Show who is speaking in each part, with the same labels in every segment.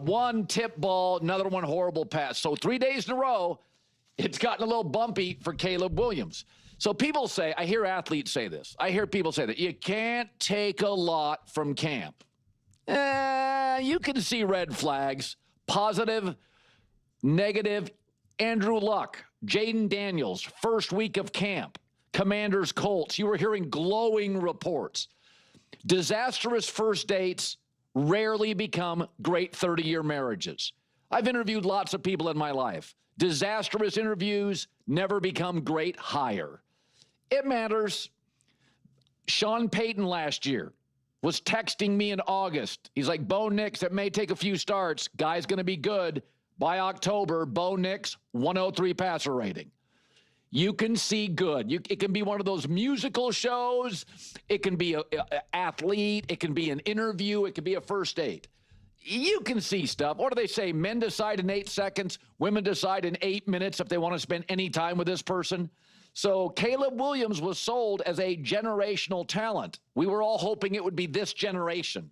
Speaker 1: one tip ball, another one horrible pass. So 3 days in a row, it's gotten a little bumpy for Caleb Williams. So people say, I hear athletes say this. I hear people say that you can't take a lot from camp. You can see red flags, positive, negative. Andrew Luck, Jaden Daniels, first week of camp, Commanders, Colts. You were hearing glowing reports. Disastrous first dates rarely become great 30-year marriages. I've interviewed lots of people in my life. Disastrous interviews never become great hire. It matters. Sean Payton last year was texting me in August. He's like, Bo Nix, it may take a few starts. Guy's going to be good. By October, Bo Nix, 103 passer rating. You can see good. It can be one of those musical shows. It can be an athlete. It can be an interview. It can be a first date. You can see stuff. What do they say? Men decide in 8 seconds. Women decide in 8 minutes if they want to spend any time with this person. So Caleb Williams was sold as a generational talent. We were all hoping it would be this generation,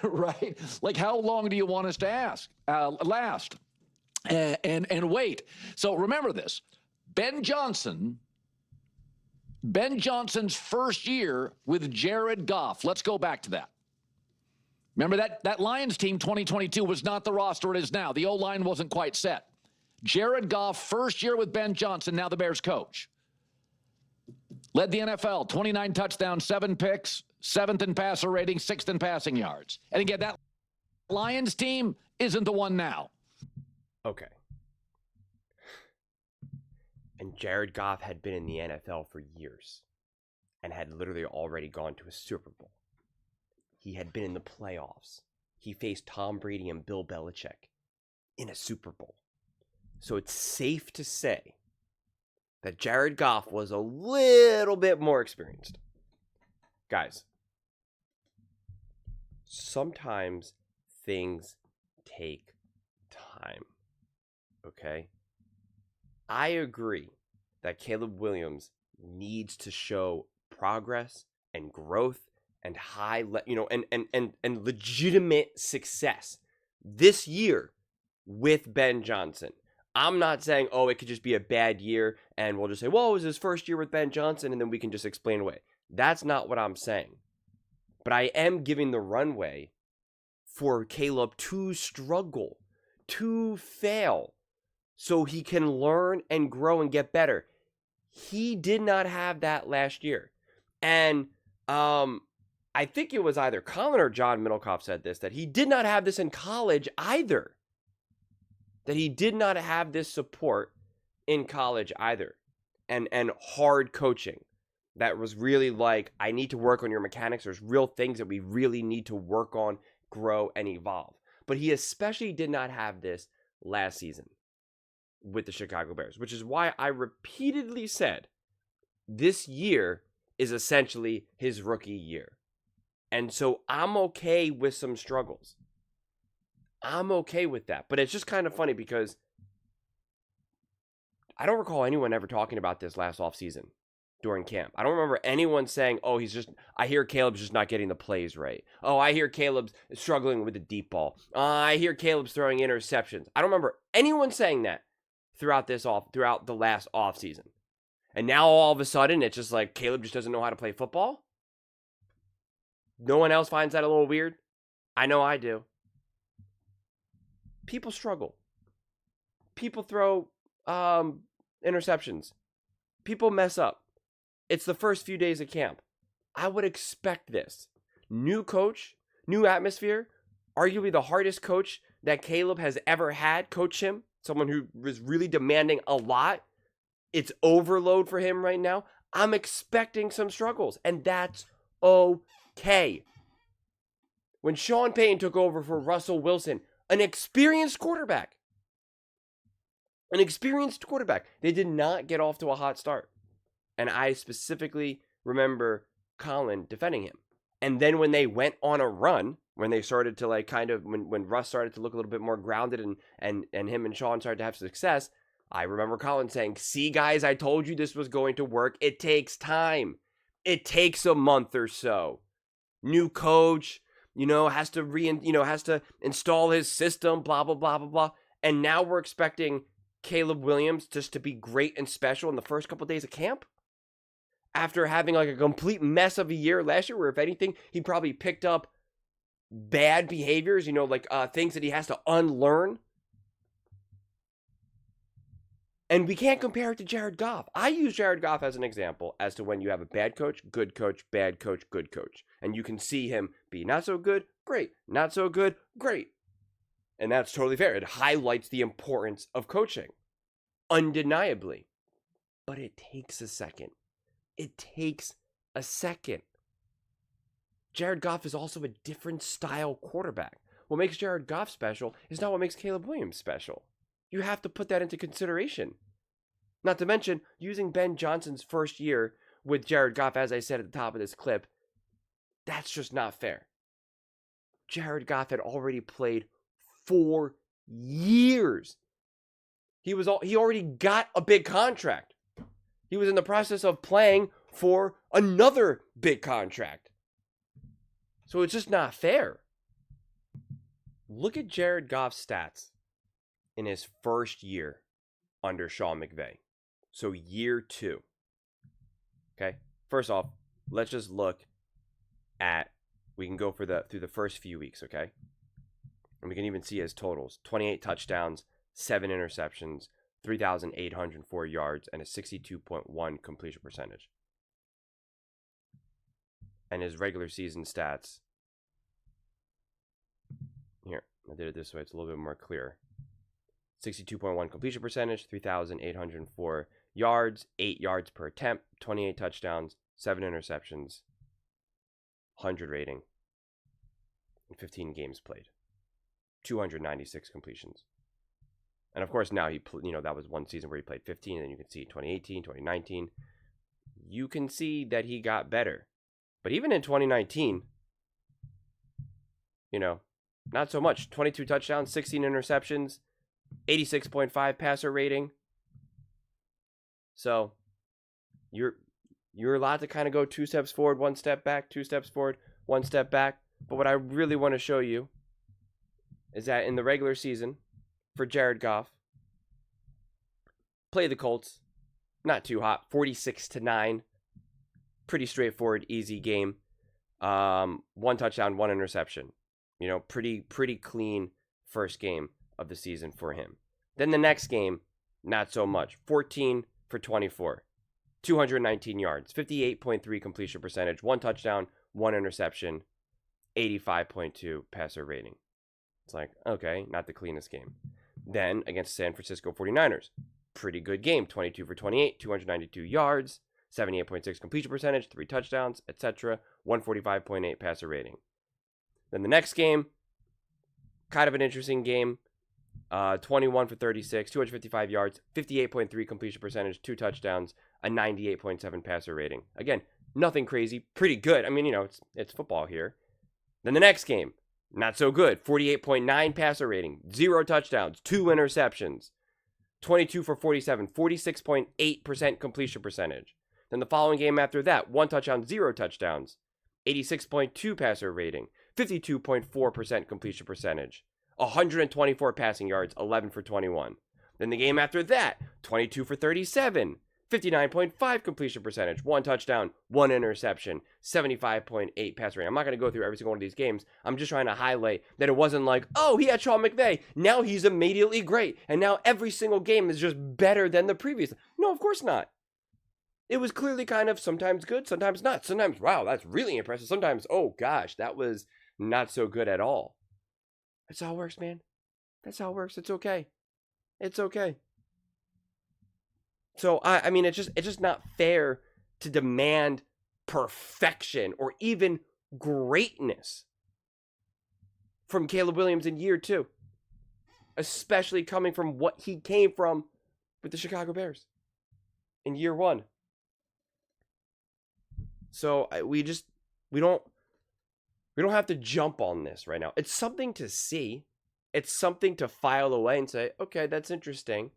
Speaker 1: right? Like, how long do you want us to last? And wait. So remember this. Ben Johnson's first year with Jared Goff. Let's go back to that. Remember that Lions team 2022 was not the roster it is now. The O-line wasn't quite set. Jared Goff, first year with Ben Johnson, now the Bears coach. Led the NFL, 29 touchdowns, 7 picks, 7th in passer rating, 6th in passing yards. And again, that Lions team isn't the one now.
Speaker 2: Okay. And Jared Goff had been in the NFL for years and had literally already gone to a Super Bowl. He had been in the playoffs. He faced Tom Brady and Bill Belichick in a Super Bowl. So it's safe to say that Jared Goff was a little bit more experienced. Guys, sometimes things take time, okay? I agree that Caleb Williams needs to show progress and growth and and legitimate success this year with Ben Johnson. I'm not saying, it could just be a bad year and we'll just say, well, it was his first year with Ben Johnson and then we can just explain away. That's not what I'm saying. But I am giving the runway for Caleb to struggle, to fail, so he can learn and grow and get better. He did not have that last year. And I think it was either Colin or John Middlecoff said this, that he did not have this in college either. That he did not have this support in college either. And hard coaching. That was really like, I need to work on your mechanics. There's real things that we really need to work on, grow, and evolve. But he especially did not have this last season with the Chicago Bears, which is why I repeatedly said this year is essentially his rookie year. And so I'm okay with some struggles. I'm okay with that. But it's just kind of funny because I don't recall anyone ever talking about this last offseason during camp. I don't remember anyone saying, I hear Caleb's just not getting the plays right. I hear Caleb's struggling with the deep ball. I hear Caleb's throwing interceptions. I don't remember anyone saying that throughout the last offseason. And now all of a sudden, it's just like Caleb just doesn't know how to play football. No one else finds that a little weird. I know I do. People struggle. People throw interceptions. People mess up. It's the first few days of camp. I would expect this. New coach, new atmosphere, arguably the hardest coach that Caleb has ever had coach him. Someone who was really demanding a lot. It's overload for him right now. I'm expecting some struggles, and that's okay. When Sean Payton took over for Russell Wilson, an experienced quarterback, they did not get off to a hot start. And I specifically remember Colin defending him. And then when they went on a run, when they started to when Russ started to look a little bit more grounded and him and Sean started to have success, I remember Colin saying, see guys, I told you this was going to work. It takes time. It takes a month or so. New coach, has to install his system, blah, blah, blah, blah, blah. And now we're expecting Caleb Williams just to be great and special in the first couple of days of camp? After having like a complete mess of a year last year, where if anything, he probably picked up bad behaviors, things that he has to unlearn. And we can't compare it to Jared Goff. I use Jared Goff as an example as to when you have a bad coach, good coach, bad coach, good coach. And you can see him be not so good, great. Not so good, great. And that's totally fair. It highlights the importance of coaching. Undeniably. But it takes a second. It takes a second. Jared Goff is also a different style quarterback. What makes Jared Goff special is not what makes Caleb Williams special. You have to put that into consideration. Not to mention, using Ben Johnson's first year with Jared Goff, as I said at the top of this clip, that's just not fair. Jared Goff had already played 4 years. He already got a big contract. He was in the process of playing for another big contract. So it's just not fair. Look at Jared Goff's stats in his first year under Sean McVay. So year 2. Okay. First off, let's just look at, we can go through the first few weeks, okay? And we can even see his totals. 28 touchdowns, 7 interceptions, 3,804 yards, and a 62.1 completion percentage. And his regular season stats. Here, I did it this way. It's a little bit more clear. 62.1 completion percentage, 3,804 yards, 8 yards per attempt, 28 touchdowns, 7 interceptions, 100 rating, and 15 games played. 296 completions. And of course, now that was one season where he played 15, and then you can see 2018, 2019. You can see that he got better. But even in 2019, not so much. 22 touchdowns, 16 interceptions, 86.5 passer rating. So you're allowed to kind of go 2 steps forward, 1 step back, 2 steps forward, 1 step back. But what I really want to show you is that in the regular season for Jared Goff, play the Colts, not too hot, 46-9, pretty straightforward, easy game. 1 touchdown, 1 interception. Pretty clean first game of the season for him. Then the next game, not so much. 14 for 24, 219 yards, 58.3 completion percentage, 1 touchdown, 1 interception, 85.2 passer rating. It's like, okay, not the cleanest game. Then against San Francisco 49ers, pretty good game. 22 for 28, 292 yards, 78.6 completion percentage, 3 touchdowns, etc. 145.8 passer rating. Then the next game, kind of an interesting game. 21 for 36, 255 yards, 58.3 completion percentage, 2 touchdowns, a 98.7 passer rating. Again, nothing crazy, pretty good. I mean, it's football here. Then the next game, not so good. 48.9 passer rating, 0 touchdowns, 2 interceptions, 22 for 47, 46.8% completion percentage. Then the following game after that, 1 touchdown, 0 touchdowns, 86.2 passer rating, 52.4% completion percentage, 124 passing yards, 11 for 21. Then the game after that, 22 for 37, 59.5 completion percentage, 1 touchdown, 1 interception, 75.8 pass rating. I'm not going to go through every single one of these games. I'm just trying to highlight that it wasn't like, oh, he had Sean McVay. Now he's immediately great. And now every single game is just better than the previous. No, of course not. It was clearly kind of sometimes good, sometimes not. Sometimes, wow, that's really impressive. Sometimes, oh gosh, that was not so good at all. That's how it works, man. That's how it works. It's okay. It's okay. So, I mean, it's just not fair to demand perfection or even greatness from Caleb Williams in year 2. Especially coming from what he came from with the Chicago Bears in year 1. So, we don't have to jump on this right now. It's something to see. It's something to file away and say, okay, that's interesting.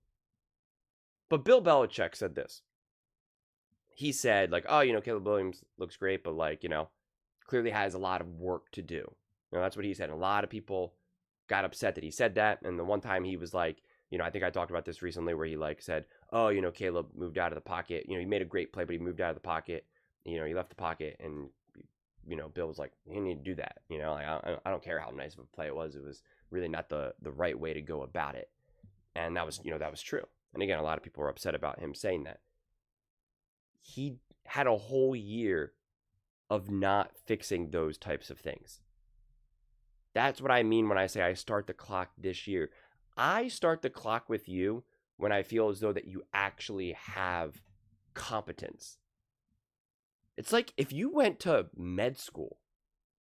Speaker 2: But Bill Belichick said this. He said, like, oh, Caleb Williams looks great, but, like, clearly has a lot of work to do. That's what he said. A lot of people got upset that he said that. And the one time he was like, I think I talked about this recently where he like said, oh, Caleb moved out of the pocket. He made a great play, but he moved out of the pocket. He left the pocket, and Bill was like, you need to do that. Like, I don't care how nice of a play it was. It was really not the right way to go about it. And that was, that was true. And again, a lot of people were upset about him saying that. He had a whole year of not fixing those types of things. That's what I mean when I say I start the clock this year. I start the clock with you when I feel as though that you actually have competence. It's like if you went to med school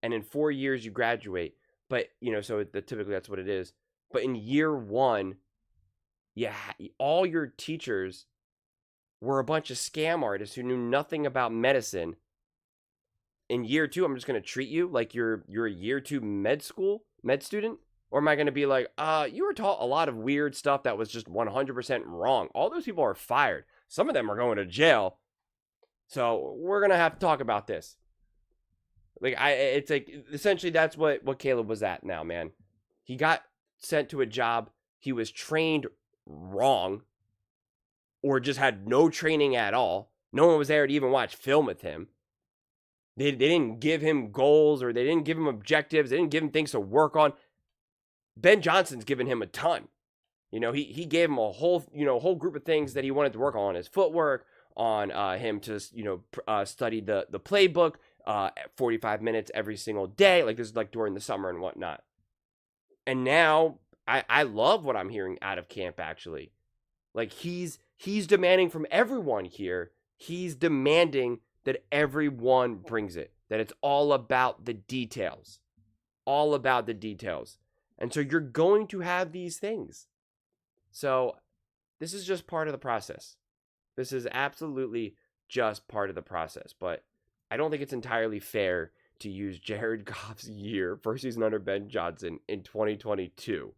Speaker 2: and in 4 years you graduate, but, so typically that's what it is. But in year 1, all your teachers were a bunch of scam artists who knew nothing about medicine. In year 2, I'm just going to treat you like you're a year 2 med student? Or am I going to be like, you were taught a lot of weird stuff that was just 100% wrong. All those people are fired. Some of them are going to jail. So we're going to have to talk about this. It's like, essentially that's what Caleb was at now, man. He got sent to a job. He was trained wrong, or just had no training at all. No one was there to even watch film with him. They didn't give him goals, or they didn't give him objectives. They didn't give him things to work on. Ben Johnson's given him a ton. He gave him a whole group of things that he wanted to work on his footwork, on him to, study the playbook, 45 minutes every single day. Like, this is like during the summer and whatnot. And now I love what I'm hearing out of camp, actually. Like, he's demanding from everyone here. He's demanding that everyone brings it. That it's all about the details. All about the details. And so you're going to have these things. So this is just part of the process. This is absolutely just part of the process. But I don't think it's entirely fair to use Jared Goff's first season under Ben Johnson, in 2022,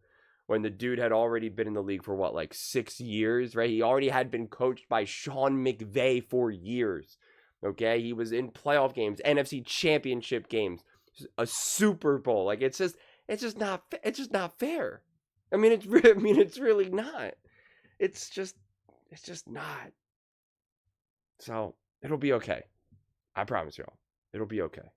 Speaker 2: when the dude had already been in the league for 6 years, right? He already had been coached by Sean McVay for years. Okay, he was in playoff games, NFC championship games, a Super Bowl. Like, it's just not fair. I mean, it's really not. It's just not. So it'll be okay. I promise y'all, it'll be okay.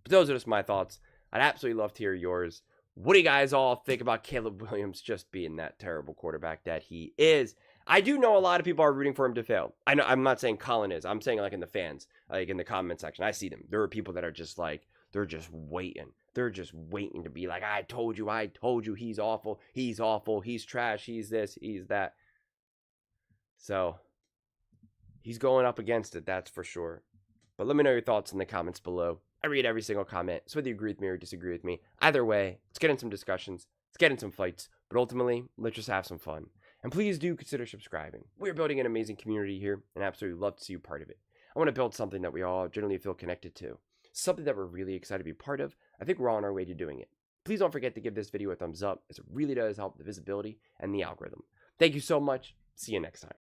Speaker 2: But those are just my thoughts. I'd absolutely love to hear yours. What do you guys all think about Caleb Williams just being that terrible quarterback that he is? I do know a lot of people are rooting for him to fail. I know, I'm not saying Colin is. I'm saying, like, in the fans, like in the comment section, I see them. There are people that are just like, they're just waiting. They're just waiting to be like, I told you, he's awful, he's trash, he's this, he's that. So he's going up against it, that's for sure. But let me know your thoughts in the comments below. I read every single comment, so whether you agree with me or disagree with me, either way, let's get in some discussions, let's get in some fights, but ultimately, let's just have some fun. And please do consider subscribing. We're building an amazing community here, and I absolutely love to see you part of it. I want to build something that we all generally feel connected to, something that we're really excited to be part of. I think we're on our way to doing it. Please don't forget to give this video a thumbs up, as it really does help the visibility and the algorithm. Thank you so much. See you next time.